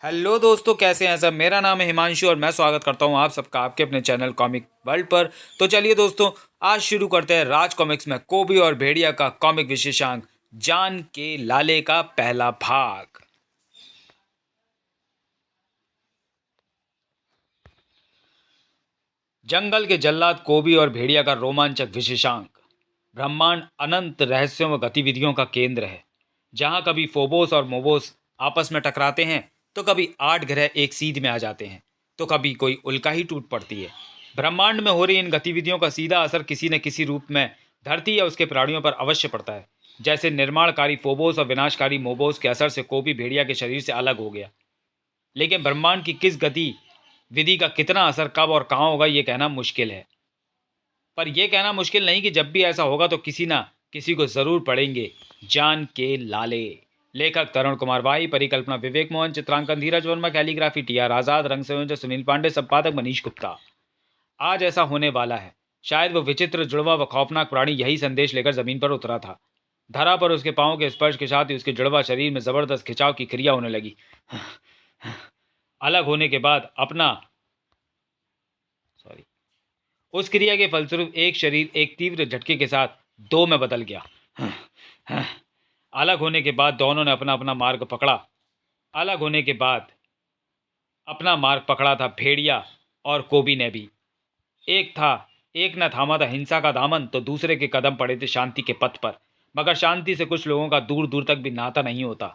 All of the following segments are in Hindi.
हेलो दोस्तों, कैसे हैं सब। मेरा नाम है हिमांशु और मैं स्वागत करता हूं आप सबका आपके अपने चैनल कॉमिक वर्ल्ड पर। तो चलिए दोस्तों, आज शुरू करते हैं राज कॉमिक्स में कोबी और भेड़िया का कॉमिक विशेषांक जान के लाले का पहला भाग। जंगल के जल्लाद कोबी और भेड़िया का रोमांचक विशेषांक। ब्रह्मांड अनंत रहस्यों व गतिविधियों का केंद्र है, जहां कभी फोबोस और मोबोस आपस में टकराते हैं, तो कभी 8 ग्रह एक सीध में आ जाते हैं, तो कभी कोई उल्का ही टूट पड़ती है। ब्रह्मांड में हो रही इन गतिविधियों का सीधा असर किसी न किसी रूप में धरती या उसके प्राणियों पर अवश्य पड़ता है। जैसे निर्माणकारी फोबोस और विनाशकारी मोबोस के असर से कोबी भेड़िया के शरीर से अलग हो गया। लेकिन ब्रह्मांड की किस गति विधि का कितना असर कब और कहाँ होगा, ये कहना मुश्किल है। पर यह कहना मुश्किल नहीं कि जब भी ऐसा होगा तो किसी ना किसी को जरूर पढ़ेंगे जान के लाले। लेखक तरुण कुमार वाही, परिकल्पना विवेक मोहन, चित्रांकन धीरज वर्मा, कैलीग्राफी टी आर आजाद, रंग संयोजन सुनील पांडे, संपादक मनीष गुप्ता। आज ऐसा होने वाला है। शायद वो विचित्र जुड़वा व खौफनाक प्राणी यही संदेश लेकर जमीन पर उतरा था। धरा पर उसके पांव के स्पर्श के साथ ही उसके जुड़वा शरीर में जबरदस्त खिंचाव की क्रिया होने लगी। अलग होने के बाद अपना सॉरी उस क्रिया के फलस्वरूप एक शरीर एक तीव्र झटके के साथ दो में बदल गया। अलग होने के बाद दोनों ने अपना अपना मार्ग पकड़ा। अलग होने के बाद अपना मार्ग पकड़ा था भेड़िया और कोबी ने भी। एक न थामा था हिंसा का दामन, तो दूसरे के कदम पड़े थे शांति के पथ पर। मगर शांति से कुछ लोगों का दूर दूर तक भी नाता नहीं होता।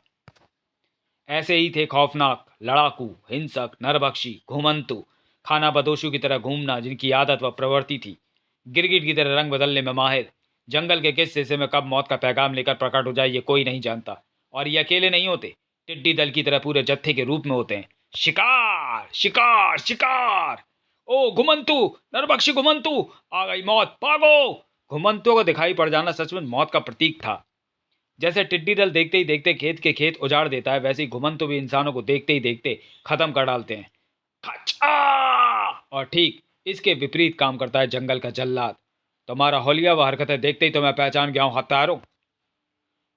ऐसे ही थे खौफनाक, लड़ाकू, हिंसक, नरभक्षी, घुमंतु, खाना बदोशों की तरह घूमना, जिनकी आदत व प्रवृत्ति थी गिरगिट की तरह रंग बदलने में माहिर। जंगल के किस हिस्से में कब मौत का पैगाम लेकर प्रकट हो जाए, ये कोई नहीं जानता। और ये अकेले नहीं होते, टिड्डी दल की तरह पूरे जत्थे के रूप में होते हैं। शिकार शिकार शिकार! ओ घुमंतु, नरभक्षी घुमंतु, आ गई मौत, भागो! घुमंतुओं को दिखाई पड़ जाना सचमुच मौत का प्रतीक था। जैसे टिड्डी दल देखते ही देखते खेत के खेत उजाड़ देता है, वैसे ही घुमंतु भी इंसानों को देखते ही देखते खत्म कर डालते हैं। खचा! और ठीक इसके विपरीत काम करता है जंगल का जल्लाद। तुम्हारा होलिया व हरकतें देखते ही तो मैं पहचान गया हूं हत्यारों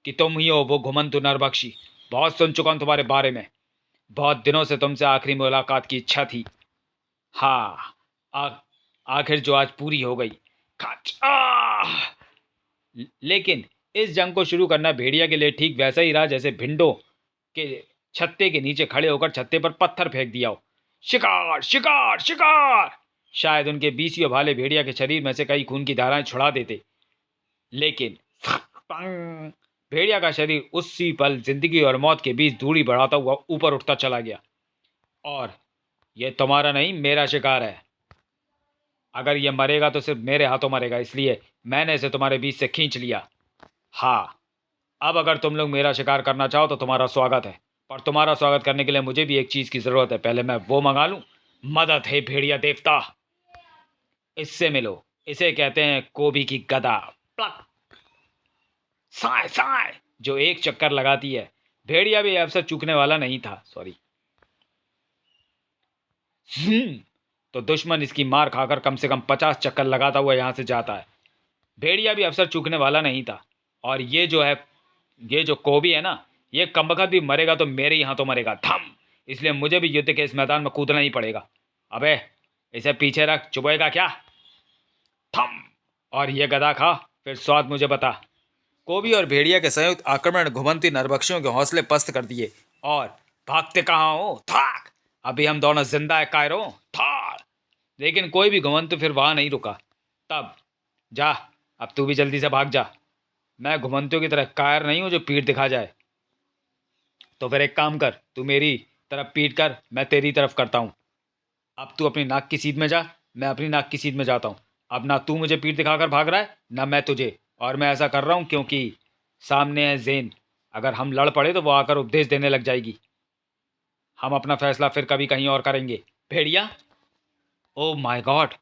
कि तुम ही हो वो घुमंतु नरभक्षी। बहुत सुन चुका हूं तुम्हारे बारे में। बहुत दिनों से तुमसे आखिरी मुलाकात की इच्छा थी। हाँ, आ, आखिर जो आज पूरी हो गई। खचा! लेकिन इस जंग को शुरू करना भेड़िया के लिए ठीक वैसा ही रहा जैसे भिंडों के छत्ते के नीचे खड़े होकर छत्ते पर पत्थर फेंक दिया हो। शिकार शिकार शिकार! शायद उनके बीसियों भाले भेड़िया के शरीर में से कई खून की धाराएं छुड़ा देते, लेकिन पंग! भेड़िया का शरीर उसी पल जिंदगी और मौत के बीच दूरी बढ़ाता हुआ ऊपर उठता चला गया। और ये तुम्हारा नहीं, मेरा शिकार है। अगर ये मरेगा तो सिर्फ मेरे हाथों मरेगा, इसलिए मैंने इसे तुम्हारे बीच से खींच लिया। हाँ, अब अगर तुम लोग मेरा शिकार करना चाहो तो तुम्हारा स्वागत है। पर तुम्हारा स्वागत करने के लिए मुझे भी एक चीज की जरूरत है। पहले मैं वो मंगा लूं। मदद है भेड़िया देवता, इससे मिलो। इसे कहते हैं कोबी की गदा। प्लक! साय साय! जो एक चक्कर लगाती है। भेड़िया भी अवसर चूकने वाला नहीं था। सॉरी। तो दुश्मन इसकी मार खाकर कम से कम 50 चक्कर लगाता हुआ यहां से जाता है। भेड़िया भी अवसर चूकने वाला नहीं था। और ये जो कोबी है ना, ये कमबख्त भी मरेगा तो मेरे ही हाथों मरेगा। थम! इसलिए मुझे भी युद्ध के इस मैदान में कूदना ही पड़ेगा। अबे, इसे पीछे रख, चुभेगा क्या? थम! और ये गदा खा, फिर स्वाद मुझे बता। कोबी और भेड़िया के संयुक्त आक्रमण घुमंती नरभक्षियों के हौसले पस्त कर दिए। और भागते कहाँ हो? थाक! अभी हम दोनों जिंदा है कायरों। थाड़! लेकिन कोई भी घुमंतु फिर वहां नहीं रुका। तब जा, अब तू भी जल्दी से भाग जा। मैं घुमंतुओं की तरह कायर नहीं हूं जो पीठ दिखा जाए। तो फिर एक काम कर, तू मेरी तरफ पीट कर, मैं तेरी तरफ करता हूं। अब तू अपनी नाक की सीध में जा, मैं अपनी नाक की सीध में जाता हूं। अब ना तू मुझे पीठ दिखाकर भाग रहा है, ना मैं तुझे। और मैं ऐसा कर रहा हूं क्योंकि सामने है जेन। अगर हम लड़ पड़े तो वो आकर उपदेश देने लग जाएगी। हम अपना फैसला फिर कभी कहीं और करेंगे। भेड़िया! Oh my God!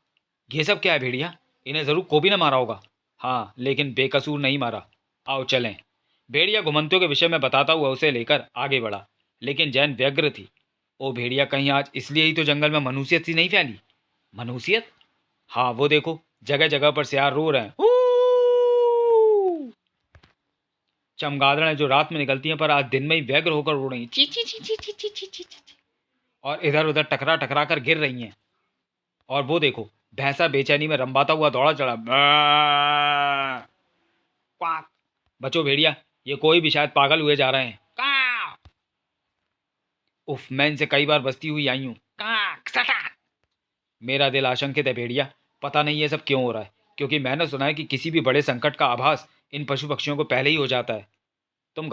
ये सब क्या है भेड़िया? इन्हें जरूर कोबी ने मारा होगा। हाँ, लेकिन बेकसूर नहीं मारा। आओ चलें। भेड़िया घुमंतुओं के विषय में बताता हुआ उसे लेकर आगे बढ़ा। लेकिन जैन व्यग्र थी। ओ भेड़िया, कहीं आज इसलिए ही तो जंगल में मनुष्यत सी नहीं फैली? मनुष्यत? हाँ, वो देखो, जगह जगह पर सियार रो रहे हैं। चमगादड़ें जो रात में निकलती हैं पर आज दिन में ही व्यग्र होकर रो रही हैं। ची ची ची ची ची ची ची ची ची। और इधर उधर टकरा टकरा कर गिर रही हैं। और वो देखो, भैंसा बेचैनी में रंबाता हुआ दौड़ा चला, "ब्यां, क्वाक।" बचो भेड़िया, ये कोई भी शायद पागल हुए जा रहे हैं। "कां।" उफ, मैं इनसे कई बार बचती हुई आई हूँ। "कां, सटा।" मेरा दिल आशंकित है भेड़िया, पता नहीं ये सब क्यों हो रहा है, क्योंकि मैंने सुना है कि किसी भी बड़े संकट का आभास इन पशु पक्षियों को पहले ही हो जाता है। तुम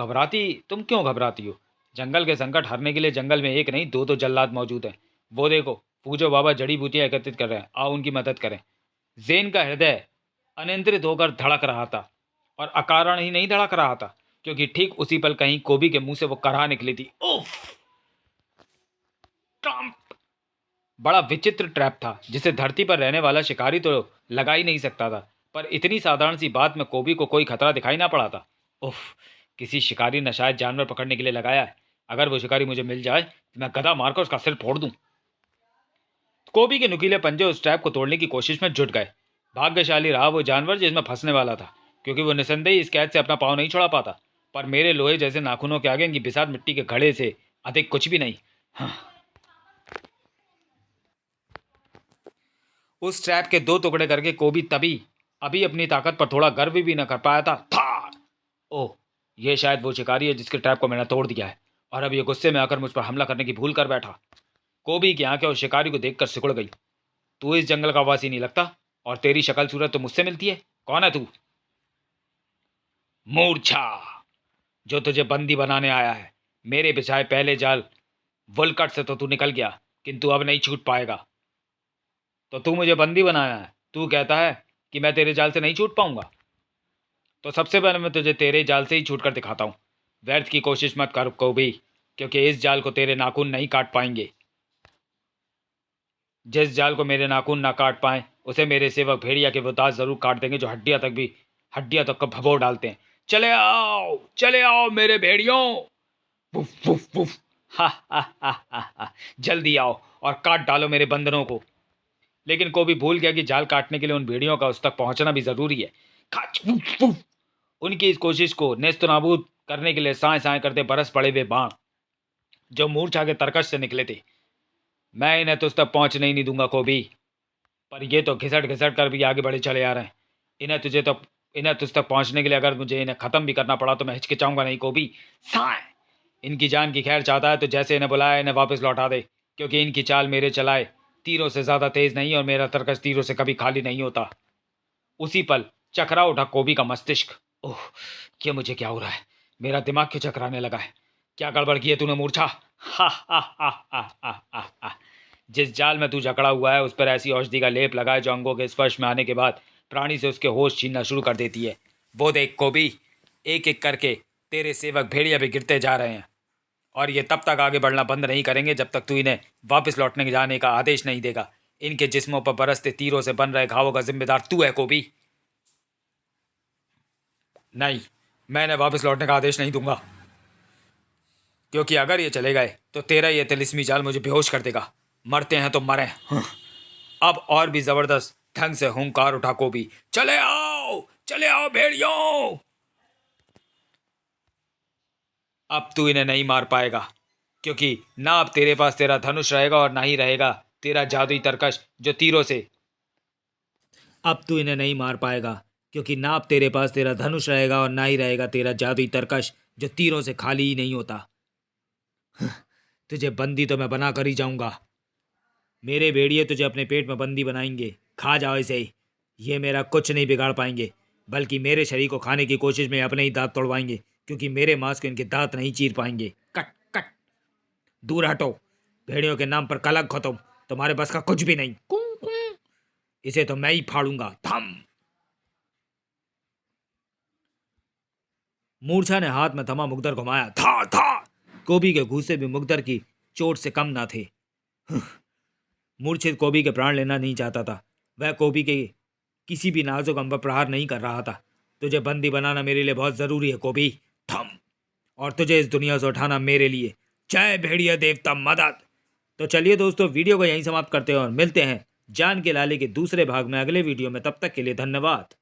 क्यों घबराती हो? जंगल के संकट हरने के लिए जंगल में एक नहीं, दो दो जल्लाद मौजूद हैं। वो देखो, पूजो बाबा जड़ी बूटियां एकत्रित कर रहे हैं, आओ उनकी मदद करें। जेन का हृदय अनियंत्रित होकर धड़क रहा था, और अकारण ही नहीं धड़क रहा था, क्योंकि ठीक उसी पल कहीं कोबी के मुंह से वो कराह निकली थी। उफ! ट्रम्प! बड़ा विचित्र ट्रैप था, जिसे धरती पर रहने वाला शिकारी तो लगा ही नहीं सकता था, पर इतनी साधारण सी बात में कोबी को कोई खतरा दिखाई ना पड़ा था। उफ! किसी शिकारी ने शायद जानवर पकड़ने के लिए लगाया है। अगर वो शिकारी मुझे मिल जाए तो मैं गदा मारकर उसका सिर फोड़ दूं। कोबी के नुकीले पंजे उस ट्रैप को तोड़ने की कोशिश में जुट गए। भाग्यशाली रहा वो जानवर जिसमें फंसने वाला था, क्योंकि वो निसंदेही इस कैद से अपना पाँव नहीं छोड़ा पाता। पर मेरे लोहे जैसे नाखूनों के आगे इनकी बिसात मिट्टी के घड़े से अधिक कुछ भी नहीं। हाँ। उस ट्रैप के दो टुकड़े करके कोबी तभी अभी अपनी ताकत पर थोड़ा गर्व भी न कर पाया था। ओह, ये शायद वो शिकारी है जिसके ट्रैप को मैंने तोड़ दिया है, और अब ये गुस्से में आकर मुझ पर हमला करने की भूल कर बैठा। कोबी की आंखें उस शिकारी को देखकर सिकुड़ गई। तू इस जंगल का वासी नहीं लगता, और तेरी शक्ल सूरत तो मुझसे मिलती है। कौन है तू? मूर्छा, जो तुझे बंदी बनाने आया है। मेरे बिछाए पहले जाल वुलकट से तो तू निकल गया, किंतु अब नहीं छूट पाएगा। तो तू मुझे बंदी बनाया है? तू कहता है कि मैं तेरे जाल से नहीं छूट पाऊंगा? तो सबसे पहले मैं तुझे तेरे जाल से ही छूट कर दिखाता हूँ। व्यर्थ की कोशिश मत कर कोबी, क्योंकि इस जाल को तेरे नाखून नहीं काट पाएंगे। जिस जाल को मेरे नाखून ना काट पाए, उसे मेरे सेवक भेड़िया के वो दांत जरूर काट देंगे, जो हड्डियां तक का भभो डालते हैं। चले आओ मेरे भेड़ियों। Woof woof woof. हा। जल्दी आओ और काट डालो मेरे बंदरों को। लेकिन कोबी भूल गया कि जाल काटने के लिए उन भेड़ियों का उस तक पहुंचना भी जरूरी है। खाच, वुफ, वुफ। उनकी इस कोशिश को नेस्तनाबूद करने के लिए साए साए करते बरस पड़े वे बाण, जो मूर्छा के तरकश से निकले थे। मैं इन्हें तुझ तक पहुंचने ही नहीं दूंगा कोबी। पर ये तो घिसट घिसट कर भी आगे बढ़े चले आ रहे हैं। इन्हें तुझ तक पहुंचने के लिए अगर मुझे इन्हें खत्म भी करना पड़ा तो मैं हिचकिचाऊंगा नहीं कोबी। साए! इनकी जान की खैर चाहता है तो जैसे इन्हें बुलाया इन्हें वापस लौटा दे, क्योंकि इनकी चाल मेरे चलाए तीरों से ज्यादा तेज नहीं, और मेरा तरकश तीरों से कभी खाली नहीं होता। उसी पल चकरा उठा कोबी का मस्तिष्क। ओह, ये मुझे क्या हो रहा है? मेरा दिमाग क्यों चकराने लगा है? क्या गड़बड़ की है तूने मूर्छा? हा। जिस जाल में तू जकड़ा हुआ है उस पर ऐसी औषधि का लेप लगाए जो अंगों के स्पर्श में आने के बाद प्राणी से उसके होश छीनना शुरू कर देती है। वो देख कोबी, एक एक करके तेरे सेवक भेड़िया भी गिरते जा रहे हैं, और ये तब तक आगे बढ़ना बंद नहीं करेंगे जब तक तू इन्हें वापस लौटने के जाने का आदेश नहीं देगा। इनके जिस्मों पर बरसते तीरों से बन रहे घावों का जिम्मेदार तू है कोबी। नहीं, मैं इन्हें वापस लौटने का आदेश नहीं दूंगा, क्योंकि अगर ये चले गए तो तेरा ये तिलिस्मी जाल मुझे बेहोश कर देगा। मरते हैं तो मरें। अब और भी जबरदस्त ढंग से हुंकार उठा कोबी। चले आओ भेड़ियों। अब तू इन्हें नहीं मार पाएगा, क्योंकि ना अब तेरे पास तेरा धनुष रहेगा और ना ही रहेगा तेरा जादुई तरकश जो तीरों से। अब तू इन्हें नहीं मार पाएगा, क्योंकि ना अब तेरे पास तेरा धनुष रहेगा और ना ही रहेगा तेरा जादुई तरकश जो तीरों से खाली ही नहीं होता। तुझे बंदी तो मैं बना कर ही जाऊंगा। मेरे भेड़िए तुझे अपने पेट में बंदी बनाएंगे। खा जाओ इसे ही। ये मेरा कुछ नहीं बिगाड़ पाएंगे, बल्कि मेरे शरीर को खाने की कोशिश में अपने ही दांत तोड़वाएंगे, क्योंकि मेरे मांस को इनके दांत नहीं चीर पाएंगे। कट कट, दूर हटो। भेड़ियों के नाम पर कलंक हो तुम। तुम्हारे बस का कुछ भी नहीं। कूं कूं। इसे तो मैं ही फाड़ूंगा। थम। मूर्छा ने हाथ में थमा मुकदर घुमाया। था। कोबी के घूसे भी मुकदर की चोट से कम ना थे। मूर्छित कोबी के प्राण लेना नहीं चाहता था। वह कोबी के किसी भी नाजुक अंग पर प्रहार नहीं कर रहा था। तुझे बंदी बनाना मेरे लिए बहुत जरूरी है कोबी। थम। और तुझे इस दुनिया से उठाना मेरे लिए। जय भेड़िया देवता मदद। तो चलिए दोस्तों, वीडियो को यहीं समाप्त करते हैं और मिलते हैं जान के लाले के दूसरे भाग में अगले वीडियो में। तब तक के लिए धन्यवाद।